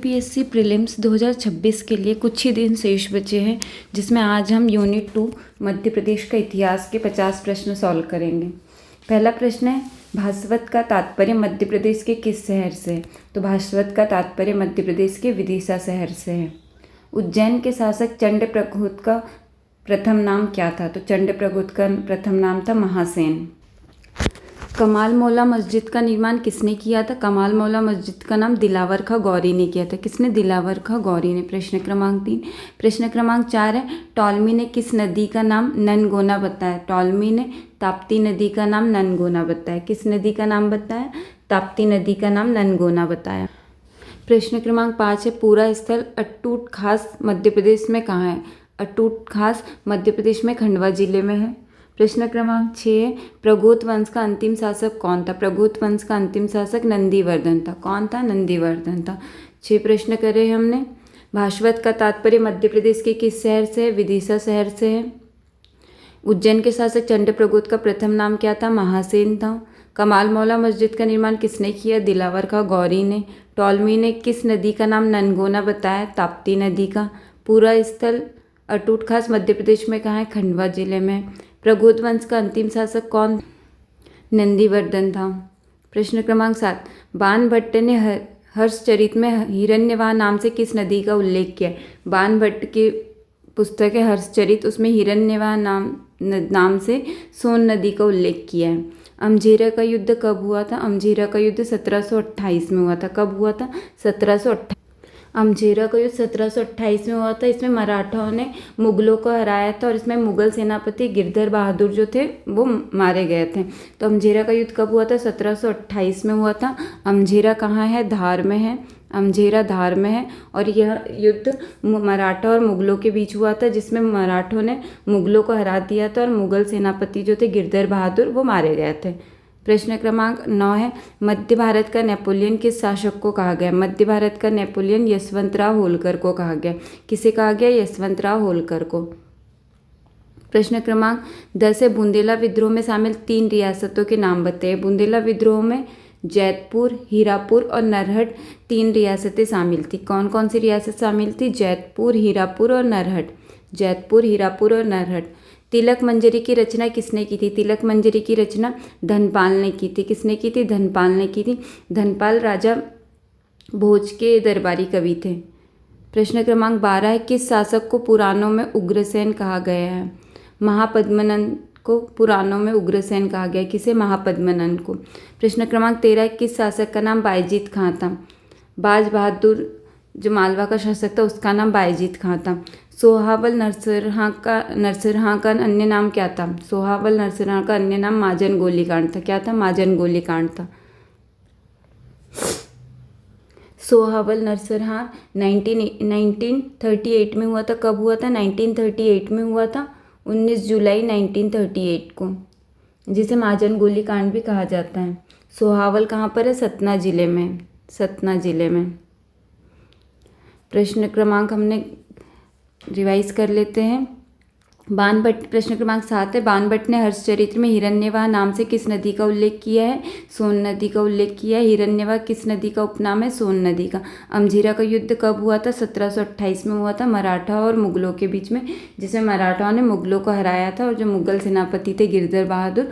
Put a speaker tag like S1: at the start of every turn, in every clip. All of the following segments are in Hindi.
S1: यूपीएससी प्रीलिम्स 2026 के लिए कुछ ही दिन शेष बचे हैं, जिसमें आज हम यूनिट 2 मध्य प्रदेश का इतिहास के 50 प्रश्न सॉल्व करेंगे। पहला प्रश्न है, भास्वत का तात्पर्य मध्य प्रदेश के किस शहर से है? तो भास्वत का तात्पर्य मध्य प्रदेश के विदिशा शहर से है। उज्जैन के शासक चंद्रप्रद्योत का प्रथम नाम क्या था? तो चंद्रप्रद्योत का प्रथम नाम था महासेन। कमाल मौला मस्जिद का निर्माण किसने किया था? कमाल मौला मस्जिद का नाम दिलावर खां गौरी ने किया था। किसने? दिलावर खां गौरी ने। प्रश्न क्रमांक 3। प्रश्न क्रमांक 4 है, टॉलमी ने किस नदी का नाम ननगोना बताया? टॉलमी ने ताप्ती नदी का नाम ननगोना बताया। किस नदी का नाम बताया? ताप्ती नदी का नाम ननगोना बताया। प्रश्न क्रमांक 5 है, पूरा स्थल अटूट खास मध्य प्रदेश में कहाँ है? अटूट खास मध्य प्रदेश में खंडवा जिले में है। प्रश्न क्रमांक 6 है, प्रगोत वंश का अंतिम शासक कौन था? प्रगोत वंश का अंतिम शासक नंदीवर्धन था। कौन था? नंदीवर्धन था। 6 प्रश्न करे हमने। भास्वत का तात्पर्य मध्य प्रदेश के किस शहर से है? विदिशा शहर से है। उज्जैन के शासक चंद्रप्रद्योत का प्रथम नाम क्या था? महासेन था। कमाल मौला मस्जिद का निर्माण किसने किया? दिलावर खां गौरी ने। टॉलमी ने किस नदी का नाम ननगोना बताया? ताप्ती नदी का। पूरा स्थल अटूट खास मध्य प्रदेश में कहाँ है? खंडवा जिले में। प्रगोत वंश का अंतिम शासक कौन? नंदीवर्धन था। प्रश्न क्रमांक 7, बाण भट्ट ने हर्षचरित में हिरण्यवाह नाम से किस नदी का उल्लेख किया? बाण भट्ट की पुस्तक है हर्षचरित, उसमें हिरण्यवाह नाम से सोन नदी का उल्लेख किया है। अमझेरा का युद्ध कब हुआ था? अमझेरा का युद्ध 1728 में हुआ था। कब हुआ था? 1728। अमझेरा का युद्ध 1728 में हुआ था। इसमें मराठाओं ने मुगलों को हराया था और इसमें मुगल सेनापति गिरधर बहादुर जो थे वो मारे गए थे। तो अमझेरा का युद्ध कब हुआ था? 1728 में हुआ था। अमझेरा कहाँ है? धार में है। अमझेरा धार में है और यह युद्ध मराठा और मुगलों के बीच हुआ था, जिसमें मराठों ने मुगलों को हरा दिया था और मुगल सेनापति जो थे गिरधर बहादुर वो मारे गए थे। प्रश्न क्रमांक 9 है, मध्य भारत का नेपोलियन किस शासक को कहा गया? मध्य भारत का नेपोलियन यशवंतराव होलकर को कहा गया। किसे कहा गया? यशवंतराव होलकर को। प्रश्न क्रमांक 10 है, बुंदेला विद्रोह में शामिल 3 रियासतों के नाम बताइए। बुंदेला विद्रोह में जैतपुर, हीरापुर और नरहट 3 रियासतें शामिल थी। कौन कौन सी रियासत शामिल थी? जैतपुर, हीरापुर और नरहट। जैतपुर, हीरापुर और नरहट। तिलक मंजरी की रचना किसने की थी? तिलक मंजरी की रचना धनपाल ने की थी। किसने की थी? धनपाल ने की थी। धनपाल राजा भोज के दरबारी कवि थे। प्रश्न क्रमांक 12 है, किस शासक को पुराणों में उग्रसेन कहा गया है? महापद्मनंद को पुराणों में उग्रसेन कहा गया। किसे? महापद्मनंद को। प्रश्न क्रमांक 13 है, किस शासक का नाम बायजीत खां था? बाज बहादुर जो मालवा का शासक था उसका नाम बायजीत खां था। सोहावल नरसिंहा का अन्य नाम क्या था? सोहावल नरसिंहा का अन्य नाम माजन गोलीकांड था। क्या था? माजन गोलीकांड था। सोहावल नरसिंहा 1938 में हुआ था। कब हुआ था? 1938 में हुआ था, 19 जुलाई 1938 को, जिसे माजन गोलीकांड भी कहा जाता है। सोहावल कहाँ पर है? सतना जिले में। सतना जिले में। प्रश्न क्रमांक हमने रिवाइज कर लेते हैं। बाण भट्ट। प्रश्न क्रमांक 7 है, बाण भट्ट ने हर्षचरित्र में हिरण्यवाह नाम से किस नदी का उल्लेख किया है? सोन नदी का उल्लेख किया है। हिरण्यवाह किस नदी का उपनाम है? सोन नदी का। अमझेरा का युद्ध कब हुआ था? 1728 में हुआ था, मराठा और मुगलों के बीच में, जिसमें मराठाओं ने मुगलों को हराया था और जो मुगल सेनापति थे गिरधर बहादुर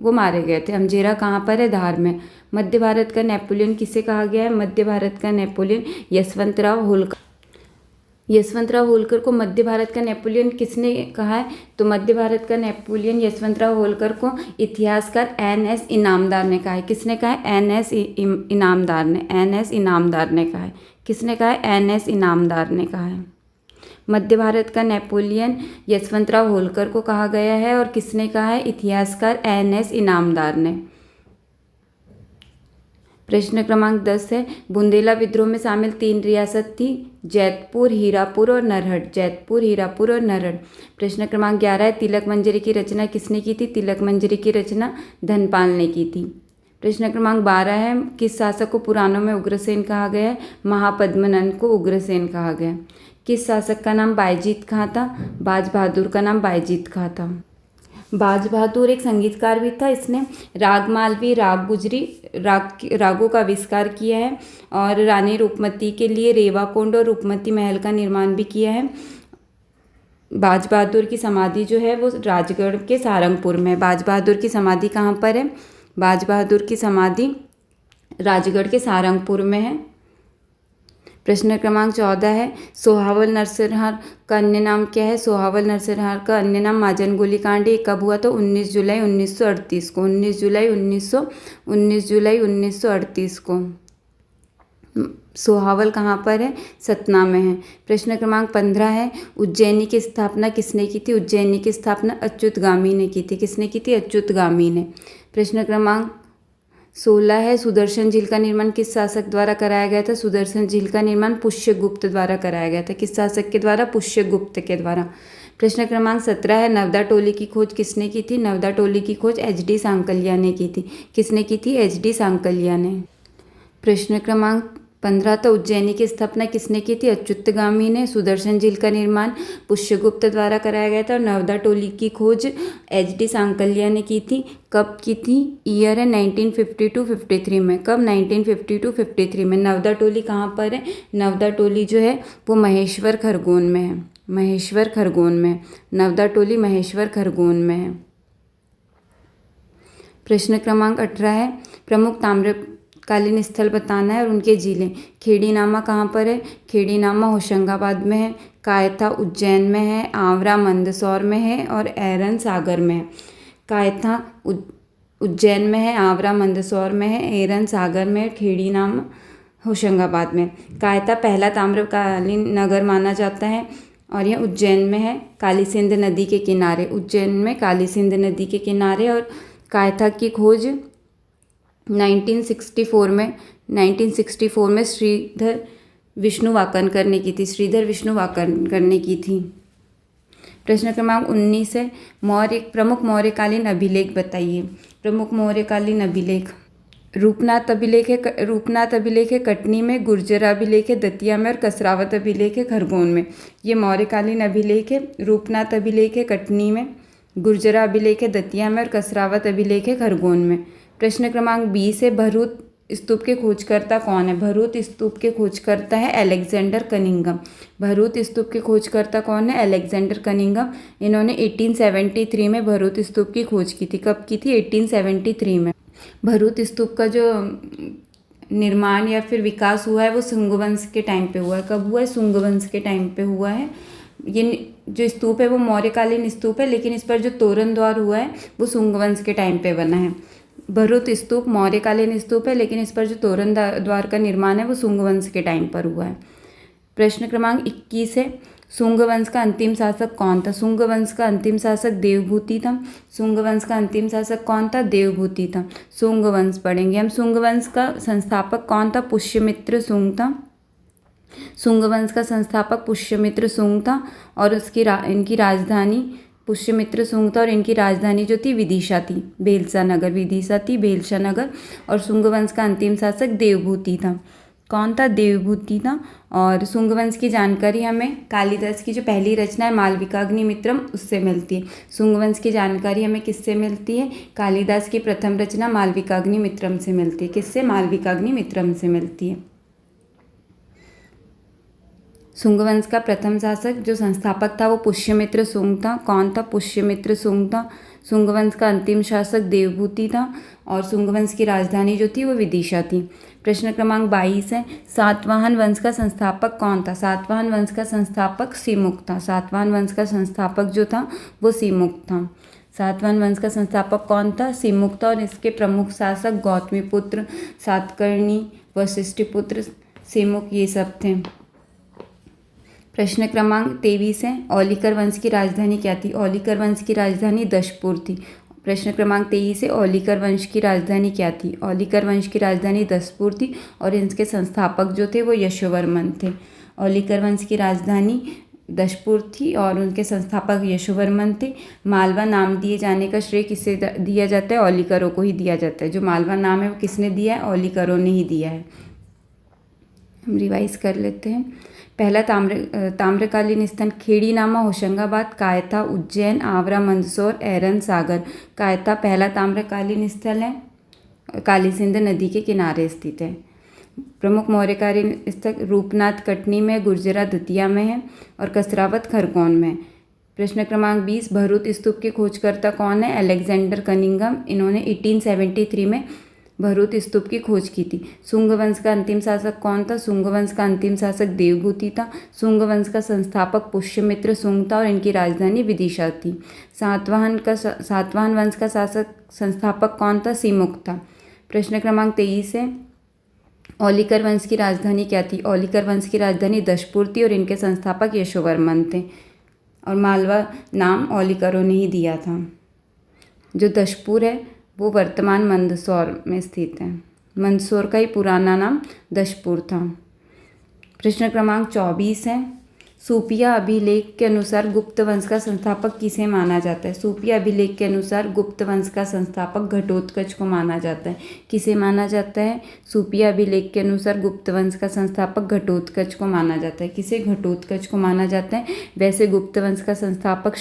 S1: वो मारे गए थे। अमझेरा कहाँ पर है? धार में। मध्य भारत का नेपोलियन किसे कहा गया है? मध्य भारत का नेपोलियन यशवंतराव होलकर। यशवंतराव होलकर को मध्य भारत का नेपोलियन किसने कहा है? तो मध्य भारत का नेपोलियन यशवंतराव होलकर को इतिहासकार NS इनामदार ने कहा है। किसने कहा है? NS इनामदार ने। NS इनामदार ने कहा है। किसने कहा है? NS इनामदार ने कहा है। मध्य भारत का नेपोलियन यशवंतराव होलकर को कहा गया है और किसने कहा है? इतिहासकार NS इनामदार ने। प्रश्न क्रमांक 10 है, बुंदेला विद्रोह में शामिल 3 रियासत थी, जैतपुर, हीरापुर और नरहट। जैतपुर, हीरापुर और नरहट। प्रश्न क्रमांक 11 है, तिलक मंजरी की रचना किसने की थी? तिलक मंजरी की रचना धनपाल ने की थी। प्रश्न क्रमांक 12 है, किस शासक को पुराणों में उग्रसेन कहा गया है? महापद्मनंद को उग्रसेन कहा गया। किस शासक का नाम बायजीत खां था? बाज बहादुर का नाम बायजीत खां था। बाज बहादुर एक संगीतकार भी था। इसने राग मालवी, राग गुजरी, रागों का आविष्कार किया है और रानी रूपमती के लिए रेवाकुंड और रूपमती महल का निर्माण भी किया है। बाज बहादुर की समाधि जो है वो राजगढ़ के सारंगपुर में है। बाज बहादुर की समाधि कहाँ पर है? बाज बहादुर की समाधि राजगढ़ के सारंगपुर में है। प्रश्न क्रमांक 14 है, सोहावल नरसंहार का अन्य नाम क्या है? सोहावल नरसंहार का अन्य नाम महाजन गोलीकांड। ये कब हुआ? तो 19 जुलाई 1938 को। 19 जुलाई 1938 को। सोहावल कहाँ पर है? सतना में है। प्रश्न क्रमांक 15 है, उज्जैनी की स्थापना किसने की थी? उज्जैनी की स्थापना अच्युतगामी ने की थी। किसने की थी? अच्युतगामी ने। प्रश्न क्रमांक 16 है, सुदर्शन झील का निर्माण किस शासक द्वारा कराया गया था? सुदर्शन झील का निर्माण पुष्यगुप्त द्वारा कराया गया था। किस शासक के द्वारा? पुष्यगुप्त के द्वारा। प्रश्न क्रमांक 17 है, नवदा टोली की खोज किसने की थी? नवदा टोली की खोज एच.डी. सांकलिया ने की थी। किसने की थी? एच.डी. सांकलिया ने। प्रश्न क्रमांक 15 तो उज्जैनी की स्थापना किसने की थी? अच्युतगामी ने। सुदर्शन झील का निर्माण पुष्यगुप्त द्वारा कराया गया था और नवदा टोली की खोज एच.डी. सांकलिया ने की थी। कब की थी? ईयर है 1952-53 में। कब? 1952-53 में। नवदा टोली कहाँ पर है? नवदा टोली जो है वो महेश्वर खरगोन में है। महेश्वर खरगोन में। नवदा टोली महेश्वर खरगोन में है। प्रश्न क्रमांक 18 है, प्रमुख ताम्रकालीन स्थल बताना है और उनके जिले। खेड़ीनामा कहाँ पर है? खेड़ीनामा होशंगाबाद में है। कायथा उज्जैन में है। आंवरा मंदसौर में है और ऐरन सागर में है। कायथा उज्जैन में है, आंवरा मंदसौर में है, ऐरन सागर में है, खेड़ीनामा होशंगाबाद में। कायथा पहला ताम्रकालीन नगर माना जाता है और यह उज्जैन में है, काली सिंध नदी के किनारे। उज्जैन में काली सिंध नदी के किनारे। और कायथा की खोज 1964 में श्रीधर विष्णु वाकनकर ने की थी। श्रीधर विष्णु वाकनकर ने की थी। प्रश्न क्रमांक 19 है, प्रमुख मौर्यकालीन अभिलेख बताइए। प्रमुख मौर्यकालीन अभिलेख। रूपनाथ अभिलेख है कटनी में, गुर्जर अभिलेख है दतिया में और कसरावत अभिलेख है खरगोन में। ये मौर्यकालीन अभिलेख है। रूपनाथ अभिलेख है कटनी में, गुर्जरा अभिलेख है दतिया में और कसरावत अभिलेख है खरगोन में। प्रश्न क्रमांक 20 है, भरूच स्तूप के खोजकर्ता कौन है? भरूच स्तूप के खोजकर्ता है अलेक्जेंडर कनिंघम। भरूच स्तूप के खोजकर्ता कौन है? Alexander Cunningham. इन्होंने 1873 में भरूच स्तूप की खोज की थी। कब की थी? 1873 में। भरूच स्तूप का जो निर्माण या फिर विकास हुआ है वो शुंग वंश के टाइम पे हुआ है। कब हुआ है? शुंग वंश के टाइम पे हुआ है। ये जो स्तूप है वो मौर्यकालीन स्तूप है, लेकिन इस पर जो तोरण द्वार हुआ है वो शुंग वंश के टाइम पे बना है। भरूच स्तूप मौर्यकालीन स्तूप है, लेकिन इस पर जो तोरण द्वार का निर्माण है वो शुंग वंश के टाइम पर हुआ है। प्रश्न क्रमांक 21 है, शुंग वंश का अंतिम शासक कौन था? शुंग वंश का अंतिम शासक देवभूति था। शुंग वंश का अंतिम शासक कौन था? देवभूति था। शुंग वंश पढ़ेंगे हम। शुंग वंश का संस्थापक कौन था? पुष्यमित्र शुंग था। शुंग वंश का संस्थापक पुष्यमित्र शुंग था और इनकी राजधानी पुष्यमित्र शुंग था और इनकी राजधानी जो थी विदिशा थी, भेलसा नगर। विदिशा थी, भेलसा नगर। और शुंग वंश का अंतिम शासक देवभूति था। कौन था? देवभूति था। और शुंग वंश की जानकारी हमें कालिदास की जो पहली रचना है मालविकाग्निमित्रम उससे मिलती है। शुंग वंश की जानकारी हमें किससे मिलती है? कालिदास की प्रथम रचना मालविकाग्निमित्रम से मिलती है। किससे? मालविकाग्निमित्रम से मिलती है। शुंग वंश का प्रथम शासक जो संस्थापक था वो पुष्यमित्र शुंग था। कौन था? पुष्यमित्र शुंग था। शुंग वंश का अंतिम शासक देवभूति था और शुंग वंश की राजधानी जो थी वो विदिशा थी। प्रश्न क्रमांक 22 है, सातवाहन वंश का संस्थापक कौन था? सातवाहन वंश का संस्थापक सिमुक था। सातवाहन वंश का संस्थापक जो था वो सिमुक था। सातवाहन वंश का संस्थापक कौन था? सिमुक था। और इसके प्रमुख शासक गौतमीपुत्र, सातकर्णी, वशिष्ठिपुत्र, सिमुक ये सब थे। प्रश्न क्रमांक 23 है, औलिकर वंश की राजधानी क्या थी? औलिकर वंश की राजधानी दशपुर थी। प्रश्न क्रमांक 23 है, औलिकर वंश की राजधानी क्या थी? औलिकर वंश की राजधानी दशपुर थी और इनके संस्थापक जो थे वो यशोवर्मन थे। औलिकर वंश की राजधानी दशपुर थी और उनके संस्थापक यशोवर्मन थे। मालवा नाम दिए जाने का श्रेय किससे दिया जाता है? औलिकरों को ही दिया जाता है। जो मालवा नाम है वो किसने दिया है? औलिकरों ने ही दिया है। हम रिवाइज कर लेते हैं। पहला ताम्रकालीन स्थल खेड़ीनामा, होशंगाबाद, कायथा, उज्जैन, आगरा, मंदसौर, एरन, सागर। कायथा पहला ताम्रकालीन स्थल है, काली सिंध नदी के किनारे स्थित है। प्रमुख मौर्यकालीन स्थल रूपनाथ कटनी में, गुर्जरा दतिया में है और कसरावत खरगोन में। प्रश्न क्रमांक 20, भरूच स्तूप के खोजकर्ता कौन है? Alexander Cunningham. इन्होंने 1873 में भरूच स्तूप की खोज की थी। शुंग वंश का अंतिम शासक कौन था? शुंग वंश का अंतिम शासक देवभूति था। शुंग वंश का संस्थापक पुष्यमित्र शुंग था और इनकी राजधानी विदिशा थी। सातवाहन वंश का शासक संस्थापक कौन था? सिमुक था। प्रश्न क्रमांक 23 है, औलिकर वंश की राजधानी क्या थी? औलिकर वंश की राजधानी दशपुर थी और इनके संस्थापक यशोवर्मन थे और मालवा नाम औलिकरों ने ही दिया था। जो दशपुर है वो वर्तमान मंदसौर में स्थित है। मंदसौर का ही पुराना नाम दशपुर था। प्रश्न क्रमांक 24 है, सूपिया अभिलेख के अनुसार गुप्त वंश का संस्थापक किसे माना जाता है? सूपिया अभिलेख के अनुसार गुप्त वंश का संस्थापक घटोत्कच को माना जाता है। किसे माना जाता है? सूपिया अभिलेख के अनुसार गुप्त वंश का संस्थापक घटोत्कच को माना जाता है। किसे? घटोत्कच को माना जाता है। वैसे गुप्त वंश का संस्थापक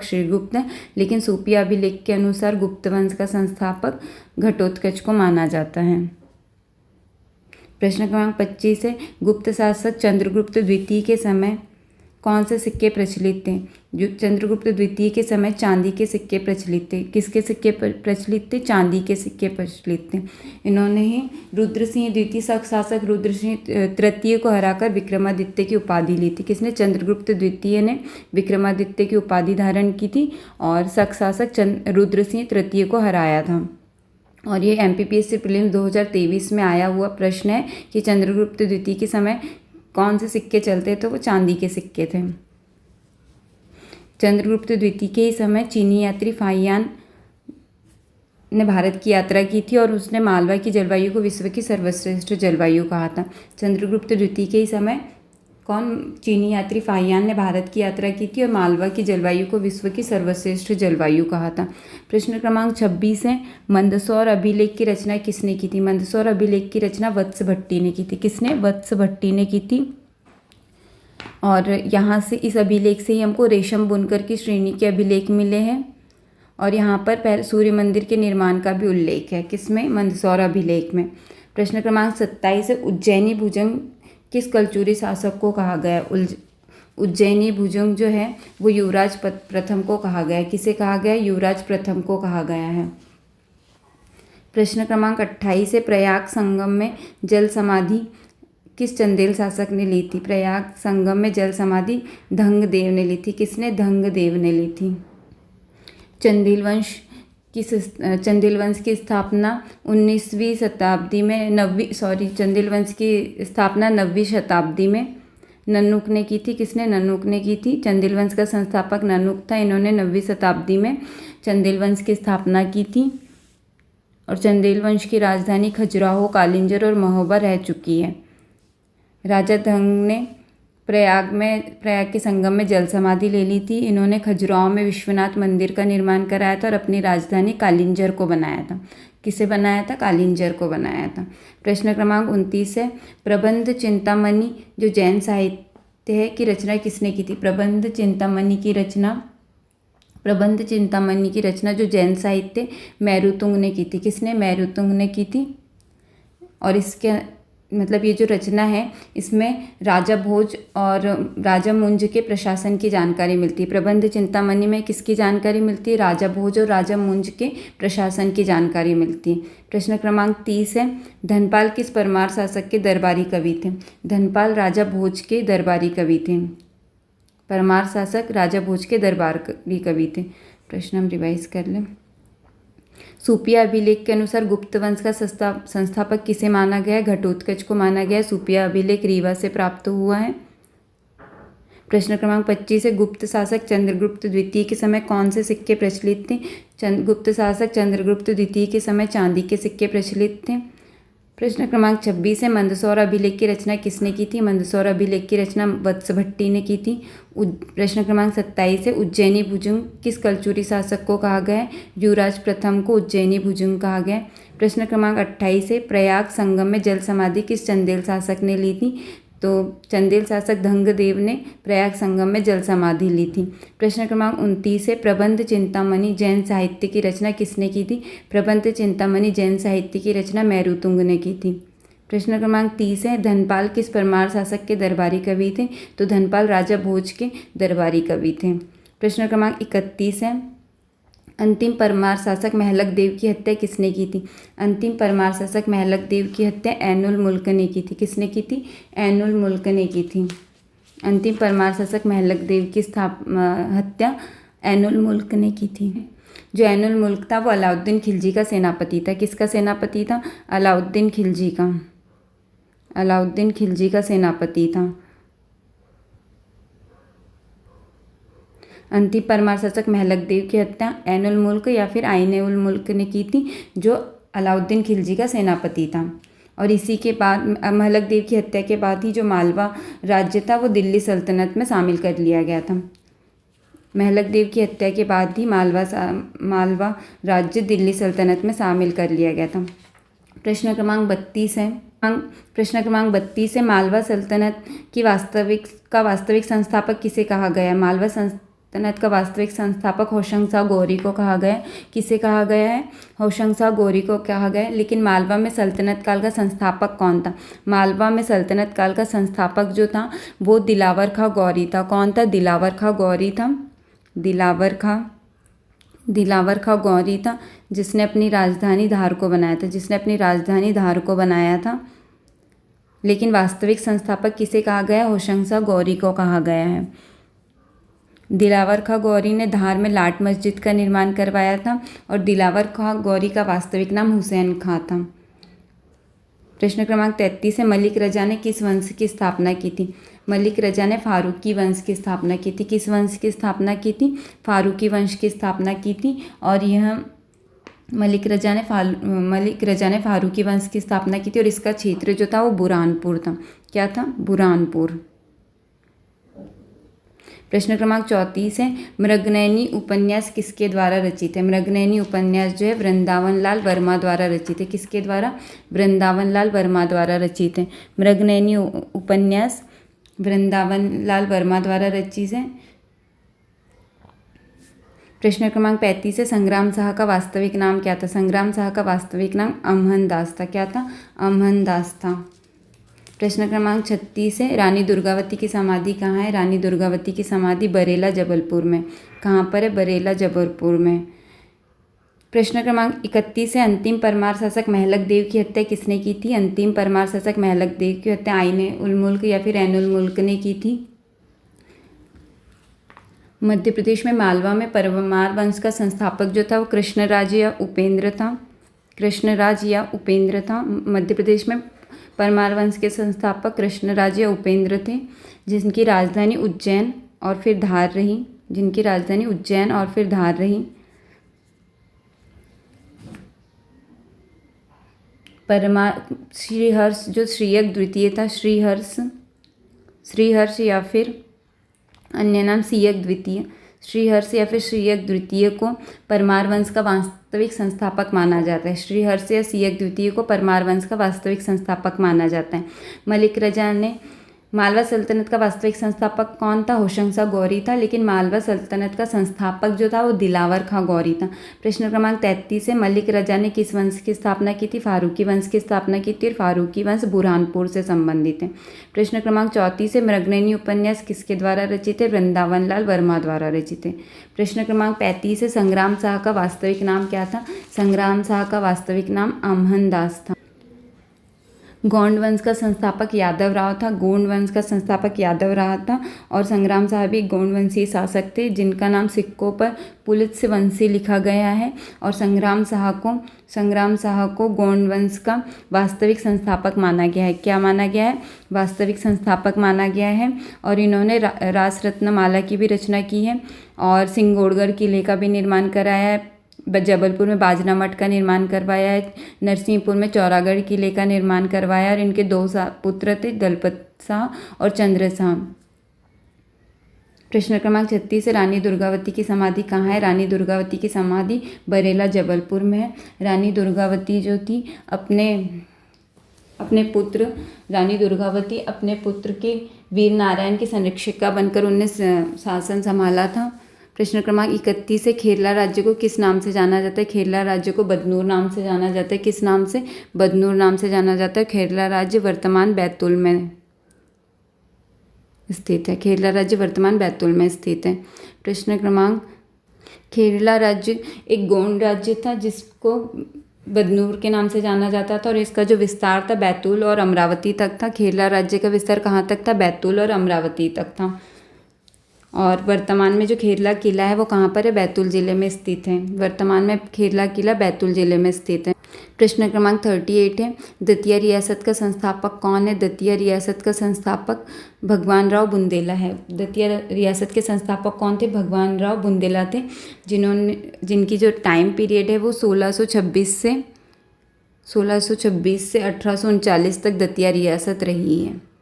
S1: श्रीगुप्त है, लेकिन सूपिया अभिलेख के अनुसार गुप्त वंश का संस्थापक घटोत्कच को माना जाता है। प्रश्न क्रमांक 25 है, गुप्त शासक चंद्रगुप्त द्वितीय के समय कौन से सिक्के प्रचलित थे? जो चंद्रगुप्त द्वितीय के समय चांदी के सिक्के प्रचलित थे। किसके सिक्के प्रचलित थे? चांदी के सिक्के प्रचलित थे। इन्होंने ही रुद्रसिंह द्वितीय शासक रुद्रसिंह तृतीय को हराकर विक्रमादित्य की उपाधि ली थी। किसने? चंद्रगुप्त द्वितीय ने विक्रमादित्य की उपाधि धारण की थी और शासक रुद्रसिंह तृतीय को हराया था। और ये MPPSC प्रीलिम्स 2023 में आया हुआ प्रश्न है कि चंद्रगुप्त द्वितीय के समय कौन से सिक्के चलते थे? वो चांदी के सिक्के थे। चंद्रगुप्त द्वितीय के ही समय चीनी यात्री फाहियान ने भारत की यात्रा की थी और उसने मालवा की जलवायु को विश्व की सर्वश्रेष्ठ जलवायु कहा था। चंद्रगुप्त द्वितीय के ही समय कौन? चीनी यात्री फाहियान ने भारत की यात्रा की थी और मालवा की जलवायु को विश्व की सर्वश्रेष्ठ जलवायु कहा था। प्रश्न क्रमांक 26 है, मंदसौर अभिलेख की रचना किसने की थी? मंदसौर अभिलेख की रचना वत्स भट्टी ने की थी। किसने? वत्स भट्टी ने की थी। और यहाँ से इस अभिलेख से ही हमको रेशम बुनकर की श्रेणी के अभिलेख मिले हैं और यहाँ पर पहले सूर्य मंदिर के निर्माण का भी उल्लेख है। किसमें? मंदसौर अभिलेख में। प्रश्न क्रमांक 27 है, उज्जैनी भुजंग किस कलचुरी शासक को कहा गया? उज्जैनी भुजंग जो है वो युवराज प्रथम को कहा गया है। किसे कहा गया? युवराज प्रथम को कहा गया है। प्रश्न क्रमांक 28 है, प्रयाग संगम में जल समाधि किस चंदेल शासक ने ली थी? प्रयाग संगम में जल समाधि धंगदेव ने ली थी। किसने? धंगदेव ने ली थी। चंदेल वंश की स्थापना 19वीं शताब्दी में चंदेल वंश की स्थापना 9वीं शताब्दी में नन्नुक ने की थी। किसने? नन्नुक ने की थी। चंदेल वंश का संस्थापक नन्नुक था। इन्होंने 9वीं शताब्दी में चंदेल वंश की स्थापना की थी और चंदेल वंश की राजधानी खजुराहो, कालिंजर और महोबा रह चुकी है। राजा धंग ने प्रयाग के संगम में जल समाधि ले ली थी। इन्होंने खजुराहो में विश्वनाथ मंदिर का निर्माण कराया था और अपनी राजधानी कालिंजर को बनाया था। किसे बनाया था? कालिंजर को बनाया था। प्रश्न क्रमांक 29 है, प्रबंध चिंतामणि जो जैन साहित्य है की रचना किसने की थी? प्रबंध चिंतामणि की रचना जो जैन साहित्य मेरुतुंग ने की थी। किसने? मेरुतुंग ने की थी। और इसके मतलब ये जो रचना है इसमें राजा भोज और राजा मुंज के प्रशासन की जानकारी मिलती है। प्रबंध चिंतामणि में किसकी जानकारी मिलती है? राजा भोज और राजा मुंज के प्रशासन की जानकारी मिलती है। प्रश्न क्रमांक 30 है, धनपाल किस परमार शासक के दरबारी कवि थे? धनपाल राजा भोज के दरबारी कवि थे। परमार शासक राजा भोज के दरबारी कवि थे। प्रश्न हम रिवाइज कर लें। सूपिया अभिलेख के अनुसार गुप्त वंश का संस्थापक किसे माना गया है? घटोत्कच को माना गया है। सूपिया अभिलेख रीवा से प्राप्त हुआ है। प्रश्न क्रमांक 25 है, गुप्त शासक चंद्रगुप्त द्वितीय के समय कौन से सिक्के प्रचलित थे? गुप्त शासक चंद्रगुप्त द्वितीय के समय चांदी के सिक्के प्रचलित थे। प्रश्न क्रमांक 26 है, मंदसौर अभिलेख की रचना किसने की थी? मंदसौर अभिलेख की रचना वत्स भट्टी ने की थी। प्रश्न क्रमांक 27 है, उज्जैनी भुजंग किस कलचुरी शासक को कहा गया है? युवराज प्रथम को उज्जैनी भुजंग कहा गया है। प्रश्न क्रमांक 28 है, प्रयाग संगम में जल समाधि किस चंदेल शासक ने ली थी? तो चंदेल शासक धंगदेव ने प्रयाग संगम में जल समाधि ली थी। प्रश्न क्रमांक 29 है, प्रबंध चिंतामणि जैन साहित्य की रचना किसने की थी? प्रबंध चिंतामणि जैन साहित्य की रचना मेरुतुंग ने की थी। प्रश्न क्रमांक 30 है, धनपाल किस परमार शासक के दरबारी कवि थे? तो धनपाल राजा भोज के दरबारी कवि थे। प्रश्न क्रमांक 31 है, अंतिम परमार शासक महलक देव की हत्या किसने की थी? अंतिम परमार शासक महलक देव की हत्या ऐनुल मुल्क ने की थी। किसने की थी? ऐनुल मुल्क ने की थी। अंतिम परमार शासक महलक देव की हत्या ऐनुल मुल्क ने की थी। जो ऐनुल मुल्क था वो अलाउद्दीन खिलजी का सेनापति था। किसका सेनापति था? अलाउद्दीन खिलजी का। अलाउद्दीन खिलजी का सेनापति था। अंतिम परमार शासक महलक देव की हत्या ऐनुल मुल्क या फिर आइन उल मुल्क ने की थी, जो अलाउद्दीन खिलजी का सेनापति था। और इसी के बाद महलक देव की हत्या के बाद ही जो मालवा राज्य था वो दिल्ली सल्तनत में शामिल कर लिया गया था। महलक देव की हत्या के बाद ही मालवा राज्य दिल्ली सल्तनत में शामिल कर लिया गया था। प्रश्न क्रमांक 32 है। प्रश्न क्रमांक 32 है, मालवा सल्तनत की वास्तविक संस्थापक किसे कहा गया? मालवा सल्तनत का वास्तविक संस्थापक होशंग-सा गौरी को कहा गया। किसे कहा गया है? होशंग-सा गौरी को कहा गया। लेकिन मालवा में सल्तनत काल का संस्थापक कौन था? मालवा में सल्तनत काल का संस्थापक जो था वो दिलावर खां गौरी था। कौन था? दिलावर खां गौरी था। दिलावर खां गौरी था, जिसने अपनी राजधानी धार को बनाया था। लेकिन वास्तविक संस्थापक किसे कहा गया? होशंग-सा गौरी को कहा गया है। दिलावर खां गौरी ने धार में लाट मस्जिद का निर्माण करवाया था और दिलावर खां गौरी का वास्तविक नाम हुसैन खां था। प्रश्न क्रमांक 33 है, मलिक रजा ने किस वंश की स्थापना की थी? मलिक रजा ने फारूकी वंश की स्थापना की थी। किस वंश की स्थापना की थी? फारूकी वंश की स्थापना की थी। और यह मलिक रजा ने फारूकी वंश की स्थापना की थी और इसका क्षेत्र जो था वो बुरहानपुर था। क्या था? बुरहानपुर। प्रश्न क्रमांक 34 है, मृगनयनी उपन्यास किसके द्वारा रचित है? मृगनयनी उपन्यास जो है वृंदावन लाल वर्मा द्वारा रचित है। किसके द्वारा? वृंदावन लाल वर्मा द्वारा रचित है। मृगनयनी उपन्यास वृंदावन लाल वर्मा द्वारा रचित है। प्रश्न क्रमांक 35 है, संग्राम शाह का वास्तविक नाम क्या था? संग्राम शाह का वास्तविक नाम अमहन दास था। क्या था? अमहन दास था। प्रश्न क्रमांक 36 है, रानी दुर्गावती की समाधि कहाँ है? रानी दुर्गावती की समाधि बरेला जबलपुर में। कहाँ पर है? बरेला जबलपुर में। प्रश्न क्रमांक 31 है, अंतिम परमार शासक महलक देव की हत्या किसने की थी? अंतिम परमार शासक महलक देव की हत्या आइन उल मुल्क या फिर ऐनुल मुल्क ने की थी। मध्य प्रदेश में मालवा में परमार वंश का संस्थापक जो था वो कृष्णराज या उपेंद्र था। कृष्णराज या उपेंद्र था। मध्य प्रदेश में परमार वंश के संस्थापक कृष्णराज या उपेंद्र थे, जिनकी राजधानी उज्जैन और फिर धार रही। श्रीहर्ष जो श्रीयक द्वितीय था, श्रीहर्ष या फिर अन्य नाम सीयक द्वितीय, श्रीहर्ष या फिर श्रीयक द्वितीय को परमार वंश का वास्तविक संस्थापक माना जाता है। श्रीहर्ष या सीयक द्वितीय को परमार वंश का वास्तविक संस्थापक माना जाता है। मलिक रजा ने मालवा सल्तनत का वास्तविक संस्थापक कौन था? होशंग-सा गौरी था। लेकिन मालवा सल्तनत का संस्थापक जो था वो दिलावर खां गौरी था। प्रश्न क्रमांक 33 है, मलिक रजा ने किस वंश की स्थापना की थी? फारूकी वंश की स्थापना की थी और फारूकी वंश बुरहानपुर से संबंधित है। प्रश्न क्रमांक 34 है, मृगनयनी उपन्यास किसके द्वारा रचित है? वृंदावन लाल वर्मा द्वारा रचित है। प्रश्न क्रमांक 35 है, संग्राम शाह का वास्तविक नाम क्या था? संग्राम शाह का वास्तविक नाम अमहन दास था। गोंड वंश का संस्थापक यादव राव था और संग्राम शाह भी गोंड वंशीय शासक थे, जिनका नाम सिक्कों पर पुलित्स वंशी लिखा गया है। और संग्राम शाह को गोंड वंश का वास्तविक संस्थापक माना गया है। क्या माना गया है? वास्तविक संस्थापक माना गया है। और इन्होंने रासरत्नमाला की भी रचना की है और सिंगोड़गढ़ किले का भी निर्माण कराया है। जबलपुर में बाजना मठ का निर्माण करवाया है। नरसिंहपुर में चौरागढ़ किले का निर्माण करवाया और इनके 2 पुत्र थे, दलपत शाह और चंद्र शाह। प्रश्न क्रमांक 36 है, रानी दुर्गावती की समाधि कहाँ है? रानी दुर्गावती की समाधि बरेला जबलपुर में है। रानी दुर्गावती जो थी अपने पुत्र रानी दुर्गावती अपने पुत्र के वीर नारायण की संरक्षिका बनकर उनने शासन संभाला था। प्रश्न क्रमांक 31 है, खेरला राज्य को किस नाम से जाना जाता है? खेरला राज्य को बदनूर नाम से जाना जाता है। किस नाम से? बदनूर नाम से जाना जाता है। खेरला राज्य वर्तमान बैतूल में स्थित है। खेरला राज्य वर्तमान बैतूल में स्थित है। प्रश्न क्रमांक, खेरला राज्य एक गोंड राज्य था जिसको बदनूर के नाम से जाना जाता था और इसका जो विस्तार था बैतूल और अमरावती तक था। खेरला राज्य का विस्तार कहाँ तक था? बैतूल और अमरावती तक था। और वर्तमान में जो खेरला किला है वो कहाँ पर है? बैतूल जिले में स्थित है। वर्तमान में खेरला किला बैतूल जिले में स्थित है। प्रश्न क्रमांक 38 है, दतिया रियासत का संस्थापक कौन है? दतिया रियासत का संस्थापक भगवान राव बुंदेला है। दतिया रियासत के संस्थापक कौन थे? भगवान राव बुंदेला थे, जिनकी जो टाइम पीरियड है वो 1626 से 1839 तक दतिया रियासत रही है।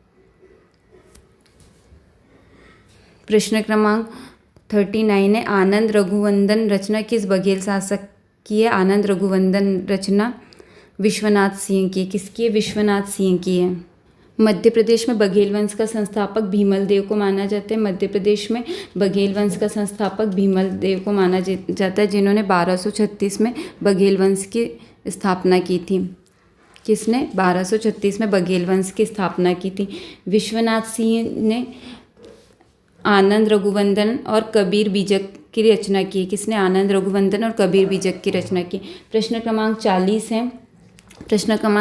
S1: प्रश्न क्रमांक 39 है, आनंद रघुवंदन रचना किस बघेल शासक की है? आनंद रघुवंदन रचना विश्वनाथ सिंह की। किसकी है? विश्वनाथ सिंह की है। मध्य प्रदेश में बघेल वंश का संस्थापक भीमल देव को माना जाता है। मध्य प्रदेश में बघेल वंश का संस्थापक भीमल देव को माना जाता है, जिन्होंने 1236 में बघेल वंश की स्थापना की थी। किसने? 1236 में बघेल वंश की स्थापना की थी। विश्वनाथ सिंह ने आनंद रघुवंदन और कबीर बीजक की रचना की। किसने? आनंद रघुवंदन और कबीर बीजक की रचना की। प्रश्न क्रमांक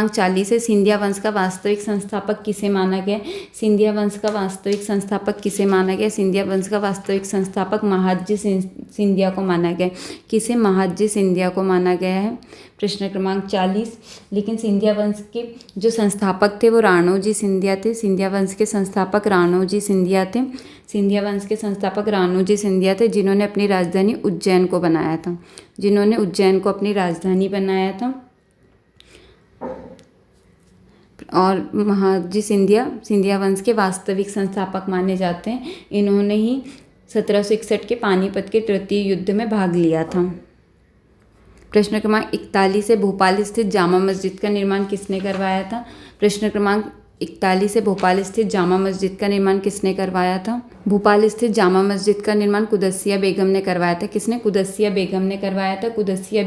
S1: 40 है, सिंधिया वंश का वास्तविक संस्थापक किसे माना गया? सिंधिया वंश का वास्तविक संस्थापक किसे माना गया? सिंधिया वंश का वास्तविक संस्थापक महादजी सिंधिया को माना गया। किसे? महादजी सिंधिया को माना गया है। प्रश्न क्रमांक 40, लेकिन सिंधिया वंश के जो संस्थापक थे वो राणोजी सिंधिया थे। सिंधिया वंश के संस्थापक राणोजी सिंधिया थे। सिंधिया वंश के संस्थापक राणोजी सिंधिया थे, जिन्होंने अपनी राजधानी उज्जैन को बनाया था। जिन्होंने उज्जैन को अपनी राजधानी बनाया था। और महादजी सिंधिया वंश के वास्तविक संस्थापक माने जाते हैं। इन्होंने ही 1761 के पानीपत के तृतीय युद्ध में भाग लिया था। प्रश्न क्रमांक 41 से भोपाल स्थित जामा मस्जिद का निर्माण किसने करवाया था? प्रश्न क्रमांक 41 से भोपाल स्थित जामा मस्जिद का निर्माण किसने करवाया था? भोपाल स्थित जामा मस्जिद का निर्माण कुदसिया बेगम ने करवाया था। किसने? कुदसिया बेगम ने करवाया था। कुदसिया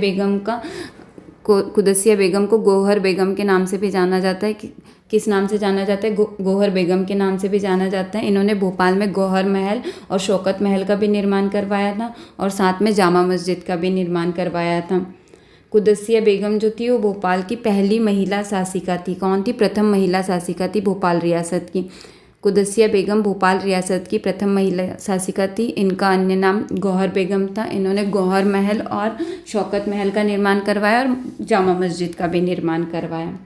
S1: बेगम को गौहर बेगम के नाम से भी जाना जाता है। किस नाम से जाना जाता है? गौहर बेगम के नाम से भी जाना जाता है। इन्होंने भोपाल में गौहर महल और शौकत महल का भी निर्माण करवाया था और साथ में जामा मस्जिद का भी निर्माण करवाया था। कुदसिया बेगम जो थी वो भोपाल की पहली महिला शासिका थी। कौन थी? प्रथम महिला शासिका थी भोपाल रियासत की। कुदसिया बेगम भोपाल रियासत की प्रथम महिला शासिका थी। इनका अन्य नाम गौहर बेगम था। इन्होंने गौहर महल और शौकत महल का निर्माण करवाया और जामा मस्जिद का भी निर्माण करवाया।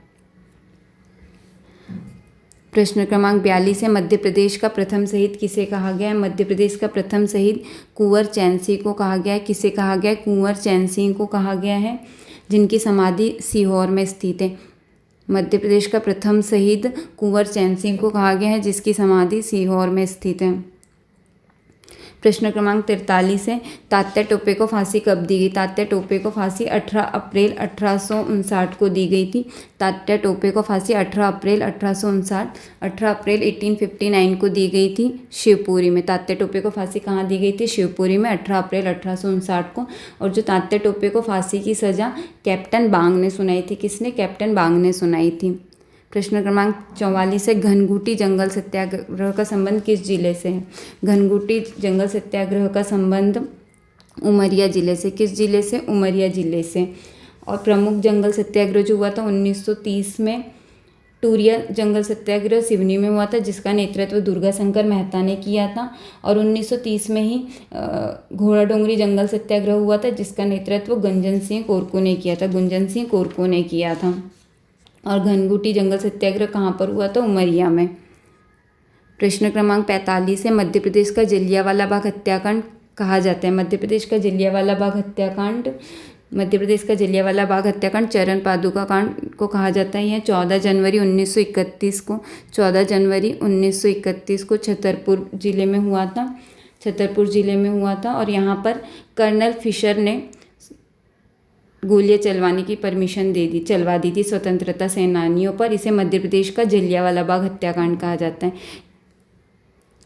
S1: प्रश्न क्रमांक 42 है, मध्य प्रदेश का प्रथम शहीद किसे कहा गया है? मध्य प्रदेश का प्रथम शहीद कुंवर चैन सिंह को कहा गया है। किसे कहा गया है? कुंवर चैन सिंह को कहा गया है, जिनकी समाधि सीहोर में स्थित है। मध्य प्रदेश का प्रथम शहीद कुंवर चैन सिंह को कहा गया है, जिसकी समाधि सीहोर में स्थित है। प्रश्न क्रमांक 43 है, तात्या टोपे को फांसी कब दी गई? तात्या टोपे को फांसी 18 अप्रैल 1859 को दी गई थी। तात्या टोपे को फांसी 18 अप्रैल 1859 को दी गई थी शिवपुरी में। तात्या टोपे को फांसी कहाँ दी गई थी? शिवपुरी में 18 अप्रैल 1859 को। और जो तात्या टोपे को फांसी की सज़ा कैप्टन बांग ने सुनाई थी। किसने? कैप्टन बांग ने सुनाई थी। प्रश्न क्रमांक 44 है, घनघुटी जंगल सत्याग्रह का संबंध किस जिले से है? घनघुटी जंगल सत्याग्रह का संबंध उमरिया जिले से। किस जिले से? उमरिया जिले से। और प्रमुख जंगल सत्याग्रह जो हुआ था 1930 में टूरिया जंगल सत्याग्रह सिवनी में हुआ था, जिसका नेतृत्व दुर्गा शंकर मेहता ने किया था। और 1930 में ही घोड़ा डोंगरी जंगल सत्याग्रह हुआ था, जिसका नेतृत्व गुंजन सिंह कोरकू ने किया था। गुंजन सिंह कोरकू ने किया था। और घनघुटी जंगल सत्याग्रह कहाँ पर हुआ था? उमरिया में। प्रश्न क्रमांक 45 है, मध्य प्रदेश का जलियांवाला बाग हत्याकांड कहा जाता है। मध्य प्रदेश का जलियांवाला बाग हत्याकांड चरण पादुका कांड को कहा जाता है। यह 14 जनवरी 1931 को छतरपुर जिले में हुआ था। छतरपुर ज़िले में हुआ था। और यहाँ पर कर्नल फिशर ने गोलियां चलवाने की परमिशन चलवा दी थी स्वतंत्रता सेनानियों पर। इसे मध्य प्रदेश का जलियांवाला बाग हत्याकांड कहा जाता है।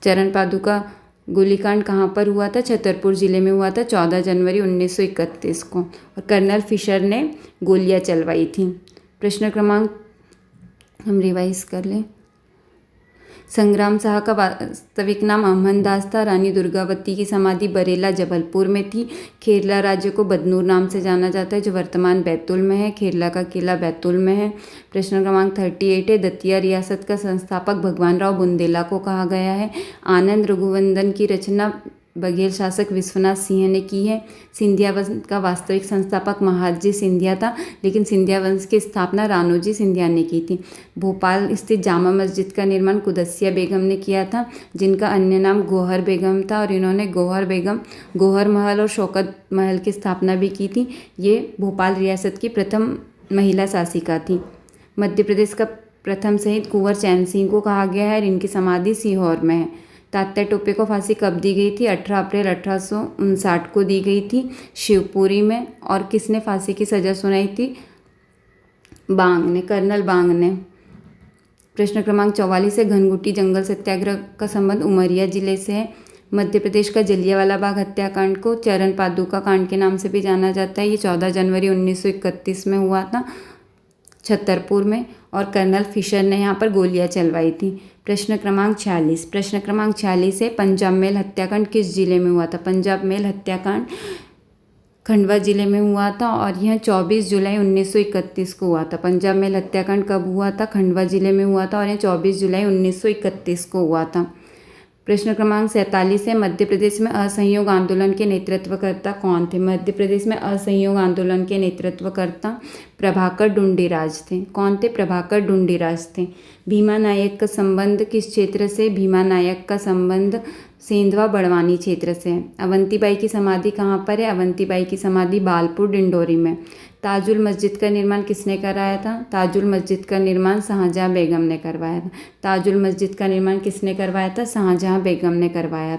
S1: चरण पादुका गोलीकांड कहाँ पर हुआ था? छतरपुर ज़िले में हुआ था 14 जनवरी 1931 को, और कर्नल फिशर ने गोलियां चलवाई थी। प्रश्न क्रमांक हम रिवाइज कर लें। संग्राम साह का वास्तविक नाम अमनदास था। रानी दुर्गावती की समाधि बरेला जबलपुर में थी। खेरला राज्य को बदनूर नाम से जाना जाता है, जो वर्तमान बैतूल में है। खेरला का किला बैतूल में है। प्रश्न क्रमांक 38 है। दतिया रियासत का संस्थापक भगवान राव बुंदेला को कहा गया है। आनंद रघुवंदन की रचना बघेल शासक विश्वनाथ सिंह ने की है। सिंधिया वंश का वास्तविक संस्थापक महादजी सिंधिया था, लेकिन सिंधिया वंश की स्थापना राणोजी सिंधिया ने की थी। भोपाल स्थित जामा मस्जिद का निर्माण कुदसिया बेगम ने किया था, जिनका अन्य नाम गौहर बेगम था, और इन्होंने गौहर बेगम गौहर महल और शौकत महल की स्थापना भी की थी। ये भोपाल रियासत की प्रथम महिला शासिका थी। मध्य प्रदेश का प्रथम शहीद कुंवर चैन सिंह को कहा गया है, और इनकी समाधि सीहोर में है। तात्या टोपे को फांसी कब दी गई थी? 18 अप्रैल 1859 को दी गई थी शिवपुरी में। और किसने फांसी की सज़ा सुनाई थी? बांग ने, कर्नल बांग ने। प्रश्न क्रमांक 44 है। घनघुटी जंगल सत्याग्रह का संबंध उमरिया जिले से है। मध्य प्रदेश का जलियांवाला बाग हत्याकांड को चरण पादुका कांड के नाम से भी जाना जाता है। ये 14 जनवरी 1931 में हुआ था छतरपुर में, और कर्नल फिशर ने यहाँ पर गोलियां चलवाई थी। प्रश्न क्रमांक 46। प्रश्न क्रमांक 46 है। पंजाब मेल हत्याकांड किस जिले में हुआ था? पंजाब मेल हत्याकांड खंडवा जिले में हुआ था, और यह 24 जुलाई 1931 को हुआ था। पंजाब मेल हत्याकांड कब हुआ था? खंडवा जिले में हुआ था, और यह 24 जुलाई 1931 को हुआ था। प्रश्न क्रमांक 47 है। मध्य प्रदेश में असहयोग आंदोलन के नेतृत्वकर्ता कौन थे? मध्य प्रदेश में असहयोग आंदोलन के नेतृत्वकर्ता प्रभाकर डुंडीराज थे। कौन थे? प्रभाकर डुंडीराज थे। भीमा नायक का संबंध किस क्षेत्र से? भीमा नायक का संबंध सेंधवा बड़वानी क्षेत्र से है। अवंतीबाई की समाधि कहाँ पर है? अवंतीबाई की समाधि बालपुर डिंडोरी में। ताजुल मस्जिद का निर्माण किसने कराया था? ताजुल मस्जिद का निर्माण शाहजहाँ बेगम ने करवाया था। ताजुल मस्जिद का निर्माण किसने करवाया था? शाहजहाँ बेगम ने करवाया।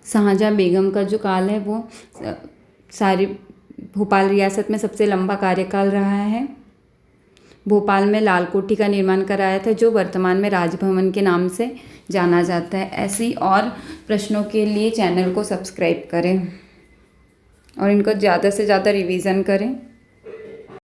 S1: शाहजहाँ बेगम का जो काल है वो सारी भोपाल रियासत में सबसे लंबा कार्यकाल रहा है। भोपाल में लाल कोठी का निर्माण कराया था, जो वर्तमान में राजभवन के नाम से जाना जाता है। ऐसी और प्रश्नों के लिए चैनल को सब्सक्राइब करें और इनको ज़्यादा से ज़्यादा रिवीजन करें।